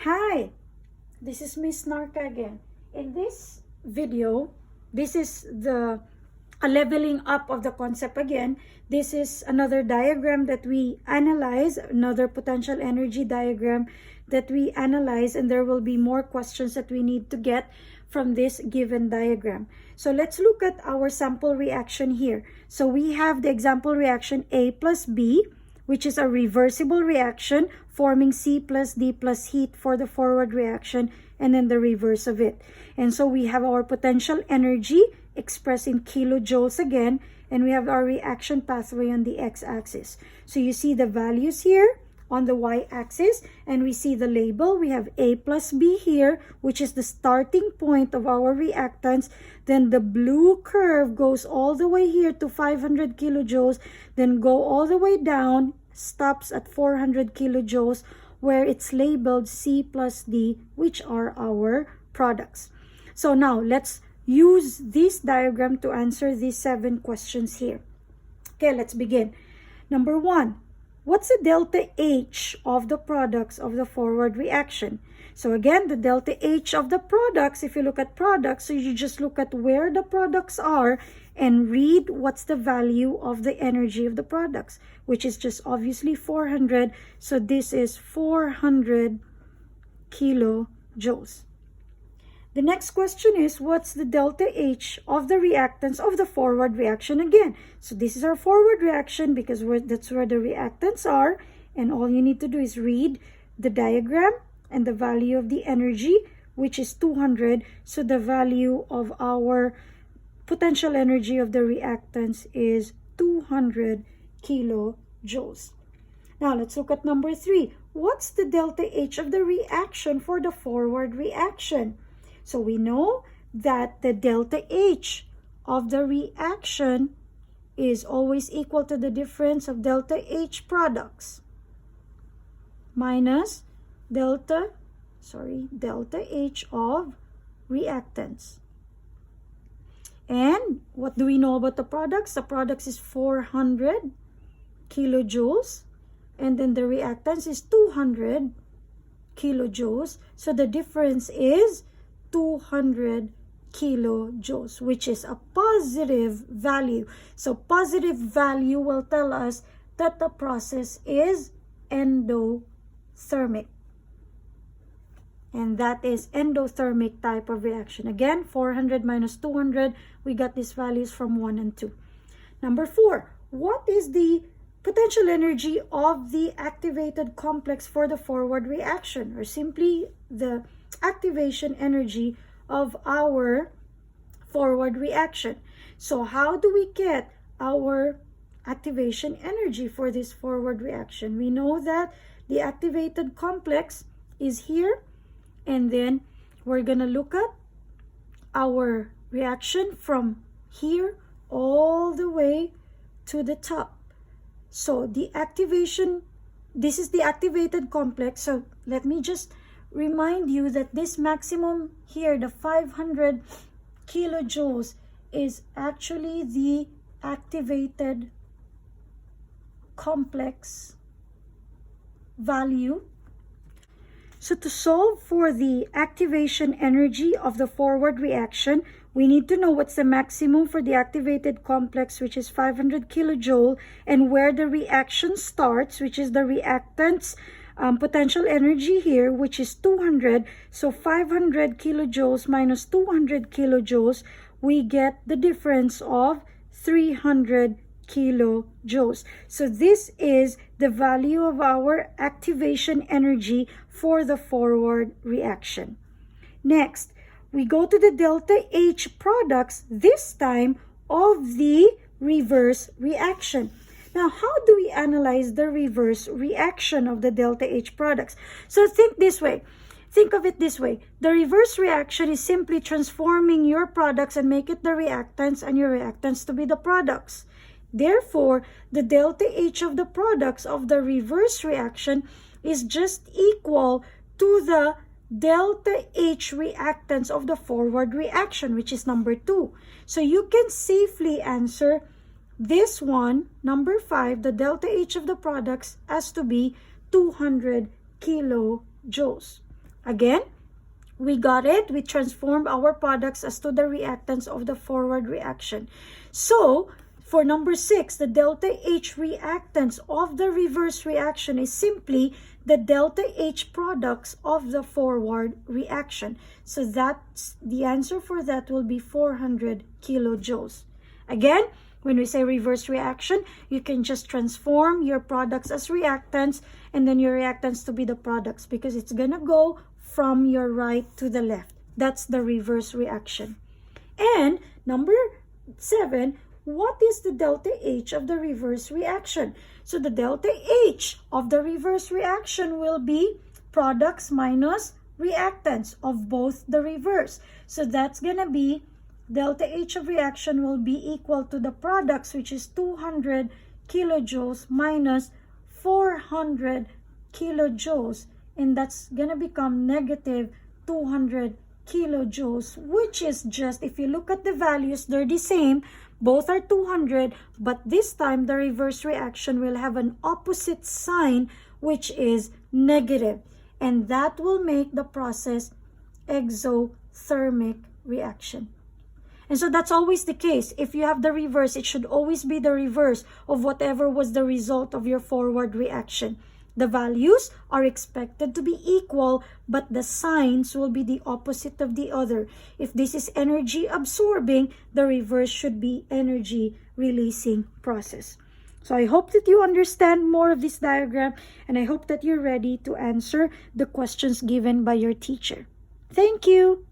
Hi, this is Miss Narca again. In this video, this is a leveling up of the concept again. This is another diagram that we analyze, another potential energy diagram that we analyze, and there will be more questions that we need to get from this given diagram. So let's look at our sample reaction here. So we have the example reaction A plus B, which is a reversible reaction forming C plus D plus heat for the forward reaction, and then the reverse of it. And so we have our potential energy expressed in kilojoules again, and we have our reaction pathway on the x-axis. So you see the values here on the y-axis, and we see the label. We have A plus B here, which is the starting point of our reactants. Then the blue curve goes all the way here to 500 kilojoules, then go all the way down, stops at 400 kilojoules, where it's labeled C plus D, which are our products. So now let's use this diagram to answer these 7 questions here. Okay, let's begin. Number 1. What's the delta H of the products of the forward reaction? So again, the delta H of the products, if you look at products, so you just look at where the products are and read what's the value of the energy of the products, which is just obviously 400. So this is 400 kilojoules. The next question is, what's the delta H of the reactants of the forward reaction again? So this is our forward reaction because that's where the reactants are. And all you need to do is read the diagram and the value of the energy, which is 200. So the value of our potential energy of the reactants is 200 kilojoules. Now let's look at number 3. What's the delta H of the reaction for the forward reaction? So we know that the delta H of the reaction is always equal to the difference of delta H products minus delta H of reactants. And what do we know about the products? The products is 400 kilojoules, and then the reactants is 200 kilojoules. So the difference is 200 kilojoules, which is a positive value. So positive value will tell us that the process is endothermic. And that is endothermic type of reaction. Again, 400 minus 200, we got these values from 1 and 2. Number 4, what is the potential energy of the activated complex for the forward reaction, or simply the activation energy of our forward reaction? So how do we get our activation energy for this forward reaction? We know that the activated complex is here, and then we're gonna look at our reaction from here all the way to the top. So the activation, this is the activated complex. So let me just remind you that this maximum here, the 500 kilojoules, is actually the activated complex value. So to solve for the activation energy of the forward reaction, we need to know what's the maximum for the activated complex, which is 500 kilojoule, and where the reaction starts, which is the reactant's potential energy here, which is 200. So 500 kilojoules minus 200 kilojoules, we get the difference of 300 kilojoules. So this is the value of our activation energy for the forward reaction. Next, we go to the delta H products, this time of the reverse reaction. Now, how do we analyze the reverse reaction of the delta H products? So think this way. Think of it this way. The reverse reaction is simply transforming your products and make it the reactants, and your reactants to be the products. Therefore, the delta H of the products of the reverse reaction is just equal to the delta H reactants of the forward reaction, which is number 2. So you can safely answer this one, number 5, the delta H of the products, as to be 200 kilojoules. Again, we got it. We transformed our products as to the reactants of the forward reaction. So, for number 6, the delta H reactants of the reverse reaction is simply the delta H products of the forward reaction. So that's the answer for that will be 400 kilojoules. Again, when we say reverse reaction, you can just transform your products as reactants and then your reactants to be the products because it's gonna go from your right to the left. That's the reverse reaction. And number 7, what is the delta H of the reverse reaction? So the delta H of the reverse reaction will be products minus reactants of both the reverse. So that's gonna be delta H of reaction will be equal to the products, which is 200 kilojoules minus 400 kilojoules, and that's gonna become negative 200 kilojoules, which is just, if you look at the values, they're the same. Both are 200, but this time the reverse reaction will have an opposite sign, which is negative, and that will make the process exothermic reaction. And so that's always the case. If you have the reverse, it should always be the reverse of whatever was the result of your forward reaction. The values are expected to be equal, but the signs will be the opposite of the other. If this is energy absorbing, the reverse should be energy releasing process. So I hope that you understand more of this diagram, and I hope that you're ready to answer the questions given by your teacher. Thank you.